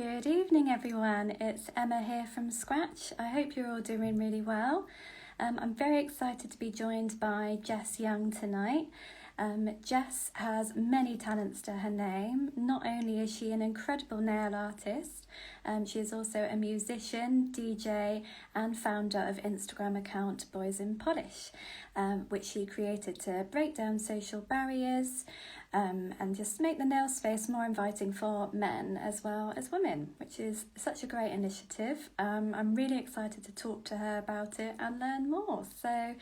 Good evening, everyone. It's Emma here from Scratch. I hope you're all doing really well. I'm very excited to be joined by Jess Young tonight. Jess has many talents to her name. Not only is she an incredible nail artist, she is also a musician, DJ, and founder of Instagram account Boys in Polish, which she created to break down social barriers and just make the nail space more inviting for men as well as women, which is such a great initiative. I'm really excited to talk to her about it and learn more. So,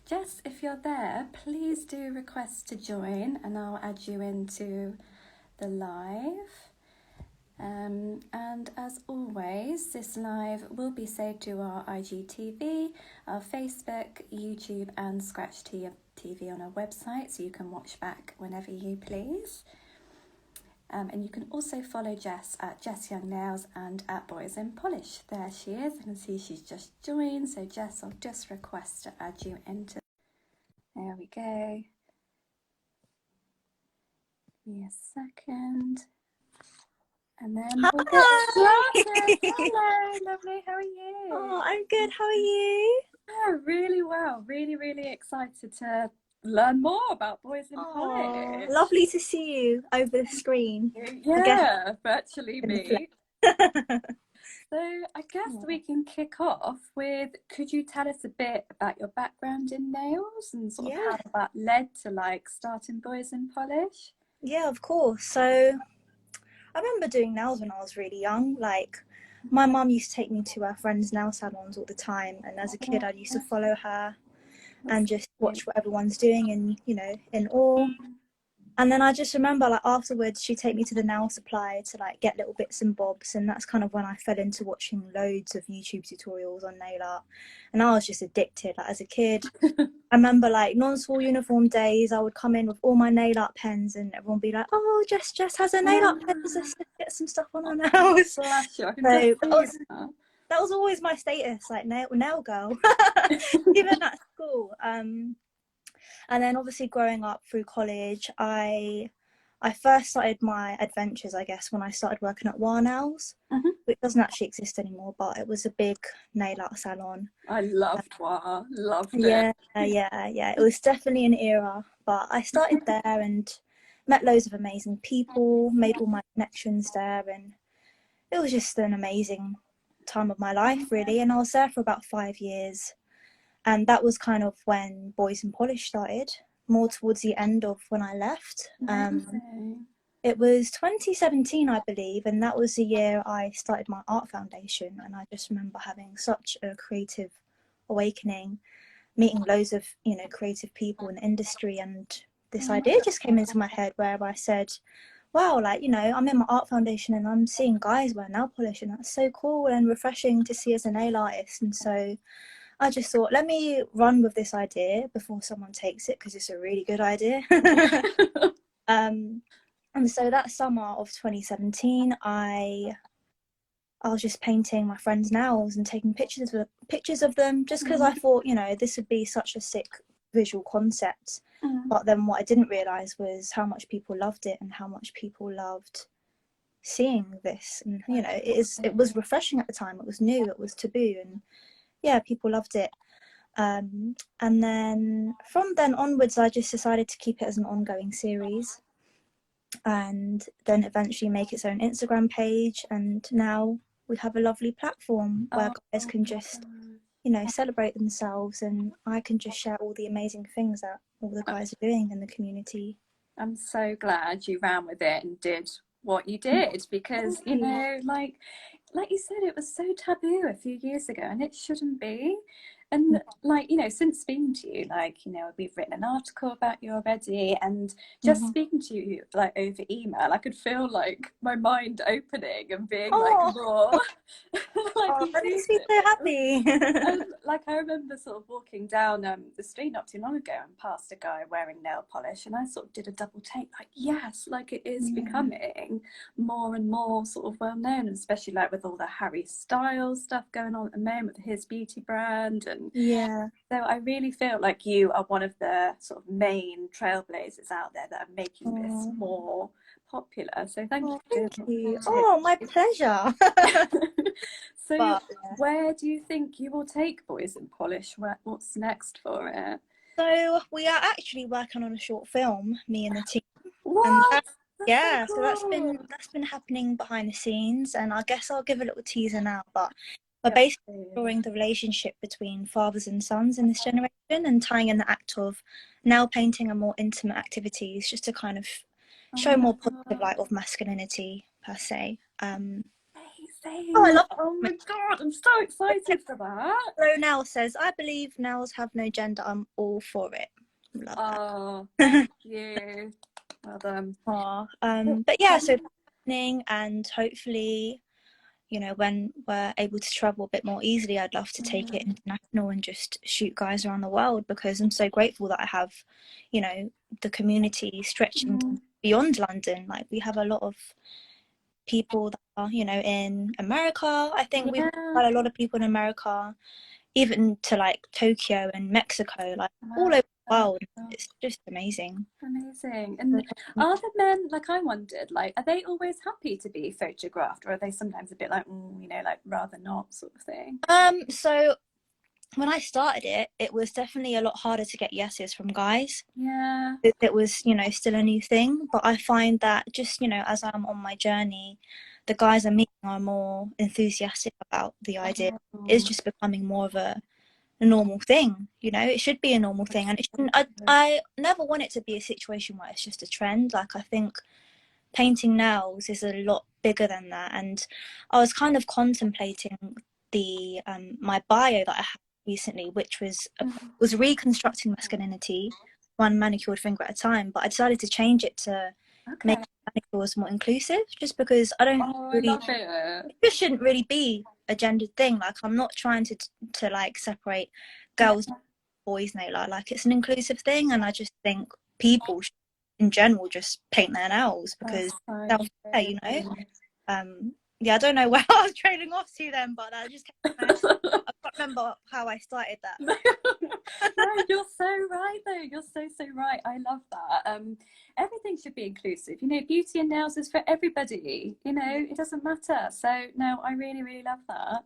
Jess, if you're there, please do request to join and I'll add you into the live. And as always, this live will be saved to our IGTV, our Facebook, YouTube and Scratch TV on our website, so you can watch back whenever you please. And you can also follow Jess at Jess Young Nails and at Boys in Polish. There she is. I can see she's just joined. So Jess, I'll just request to add you into. There we go. Give me a second. And then we'll get started. Hello, lovely. How are you? Oh, I'm good. How are you? Yeah, really well. Really, really excited to learn more about Boys in Polish. Lovely to see you over the screen. Yeah, virtually me. So I guess we can kick off with, could you tell us a bit about your background in nails and sort of how that led to like starting Boys in Polish? Yeah, of course. So I remember doing nails when I was really young. Like my mum used to take me to her friends' nail salons all the time, and as a kid I used to follow her and just watch what everyone's doing and, you know, in awe. And then I just remember like afterwards she'd take me to the nail supply to like get little bits and bobs, and that's kind of when I fell into watching loads of YouTube tutorials on nail art, and I was just addicted. Like as a kid I remember like non-school uniform days I would come in with all my nail art pens and everyone would be like, oh, Jess has her nail art pens, let's get some stuff on her nails. So that was always my status, like nail girl, even at school. And then obviously growing up through college, I first started my adventures, I guess, when I started working at War Nails, which doesn't actually exist anymore, but it was a big nail art salon. I loved War, loved it. Yeah. It was definitely an era, but I started there and met loads of amazing people, made all my connections there, and it was just an amazing time of my life, really. And I was there for about 5 years. And that was kind of when Boys in Polish started, more towards the end of when I left. It was 2017, I believe, and that was the year I started my art foundation. And I just remember having such a creative awakening, meeting loads of, you know, creative people in the industry. And this idea just came into my head where I said, wow, like, you know, I'm in my art foundation and I'm seeing guys wear nail polish, and that's so cool and refreshing to see as a nail artist. And so I just thought, let me run with this idea before someone takes it, because it's a really good idea. And so that summer of 2017, I was just painting my friends' nails and taking pictures of them, just because I thought, you know, this would be such a sick visual concept. But then what I didn't realise was how much people loved it and how much people loved seeing this. And, you know, it was refreshing at the time. It was new, it was taboo, and yeah, people loved it. And then from then onwards, I just decided to keep it as an ongoing series, and then eventually make its own Instagram page. And now we have a lovely platform where guys can just, you know, celebrate themselves, and I can just share all the amazing things that all the guys are doing in the community. I'm so glad you ran with it and did what you did, because, you know, like you said, it was so taboo a few years ago, and it shouldn't be. And like, you know, since speaking to you, like, you know, we've written an article about you already, and just speaking to you like over email, I could feel like my mind opening and being like more like that makes me so happy. And like I remember sort of walking down the street not too long ago and passed a guy wearing nail polish, and I sort of did a double take, like, yes, like it is becoming more and more sort of well known, especially like with all the Harry Styles stuff going on at the moment with his beauty brand. And so I really feel like you are one of the sort of main trailblazers out there that are making this more popular. So thank you Thank for you. doing Oh, my pleasure. it. So But yeah. where do you think you will take Boys in Polish? What's next for it? So we are actually working on a short film, me and the team, and What? That's so yeah, so cool. that's been happening behind the scenes, and I guess I'll give a little teaser now. But we're Yes, basically please. exploring the relationship between fathers and sons in this generation, and tying in the act of nail painting and more intimate activities, just to kind of Oh show my more positive god. light of masculinity per se. Oh, I Amazing. love Oh my god, I'm so excited for that. Hello Nell says, I believe nails have no gender. I'm all for it. Love that. Oh, thank you. Well done. Aw, but yeah, so that's happening, and hopefully, you know, when we're able to travel a bit more easily, I'd love to take it international and just shoot guys around the world, because I'm so grateful that I have, you know, the community stretching beyond London. Like, we have a lot of people that are, you know, in America. I think we've Yeah. got a lot of people in America, even to like Tokyo and Mexico, like all over the world. It's just amazing. Amazing. And are the men, like, I wondered, like, are they always happy to be photographed, or are they sometimes a bit like, you know, like rather not, sort of thing? So when I started it, it was definitely a lot harder to get yeses from guys. Yeah. It was, you know, still a new thing, but I find that just, you know, as I'm on my journey, the guys I'm meeting are more enthusiastic about the idea. It's just becoming more of a normal thing, you know. It should be a normal thing, and it shouldn't. I never want it to be a situation where it's just a trend. Like, I think painting nails is a lot bigger than that, and I was kind of contemplating the my bio that I had recently, which was reconstructing masculinity one manicured finger at a time, but I decided to change it to make Okay. manicures more inclusive, just because I don't Oh, I really, love it. it just shouldn't really be a gendered thing. Like, I'm not trying to like separate Yeah, girls, boys nail art. Like, it's an inclusive thing, and I just think people should, in general, just paint their nails, because that's so self care, you know. true. Yeah, I don't know where I was trailing off to then, but that just came to my head. I can't remember how I started that. No, you're so right though. You're so right. I love that. Everything should be inclusive. You know, beauty and nails is for everybody. You know, it doesn't matter. So no, I really love that.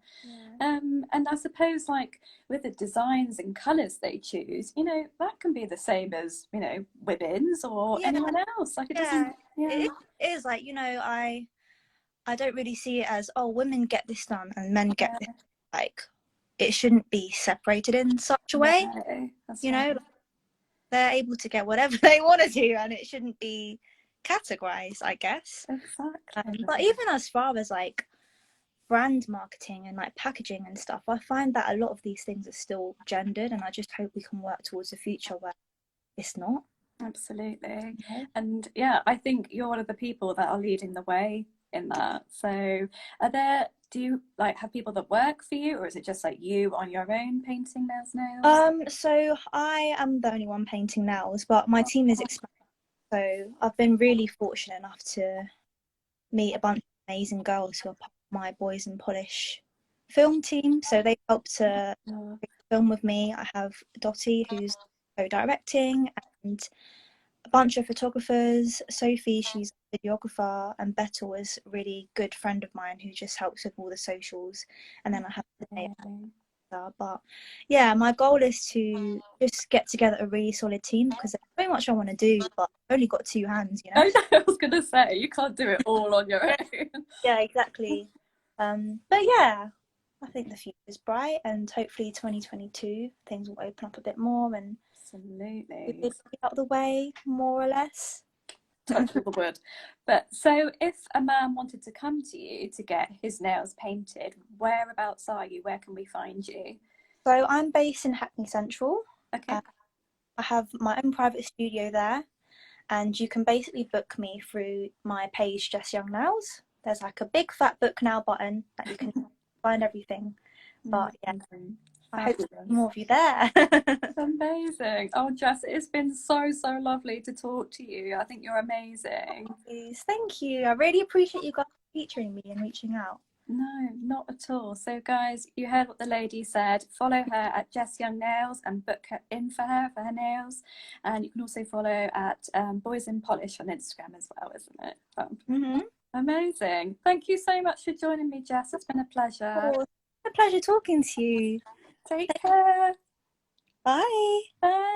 And I suppose, like, with the designs and colours they choose, you know, that can be the same as, you know, women's or Yeah, anyone else. Like, it yeah, doesn't. Yeah. it is like, you know, I don't really see it as, oh, women get this done and men get this. Like, it shouldn't be separated in such a No, way. that's You right. know, they're able to get whatever they want to do, and it shouldn't be categorized, I guess. Exactly. But even as far as like brand marketing and like packaging and stuff, I find that a lot of these things are still gendered, and I just hope we can work towards a future where it's not. Absolutely. Yeah. And yeah, I think you're one of the people that are leading the way in that. So do you like have people that work for you, or is it just like you on your own painting those nails? So I am the only one painting nails, but my team is expanding. So I've been really fortunate enough to meet a bunch of amazing girls who are part of my Boys and Polish film team. So they helped to film with me. I have Dottie, who's co-directing, and a bunch of photographers. Sophie, she's a videographer, and Bettel is a really good friend of mine who just helps with all the socials. And then I have the but yeah, my goal is to just get together a really solid team, because there's so much I want to do, but I've only got two hands, you know. Oh, no, I was gonna say you can't do it all on your own. Yeah, exactly. But yeah, I think the future is bright, and hopefully 2022 things will open up a bit more, and we'll Absolutely. be out of the way, more or less. Touch all the wood. But so if a man wanted to come to you to get his nails painted, whereabouts are you? Where can we find you? So I'm based in Hackney Central. Okay. I have my own private studio there, and you can basically book me through my page, Jess Young Nails. There's like a big fat book now button that you can find everything. But yeah, I hope to see more of you there. Amazing. Oh, Jess, it's been so lovely to talk to you. I think you're amazing. Thank you. I really appreciate you guys featuring me and reaching out. No, not at all. So, guys, you heard what the lady said. Follow her at Jess Young Nails and book her in for her nails. And you can also follow at Boys in Polish on Instagram as well, isn't it? Amazing. Thank you so much for joining me, Jess. It's been a pleasure. Oh, it's a pleasure talking to you. Take care. Bye. Bye.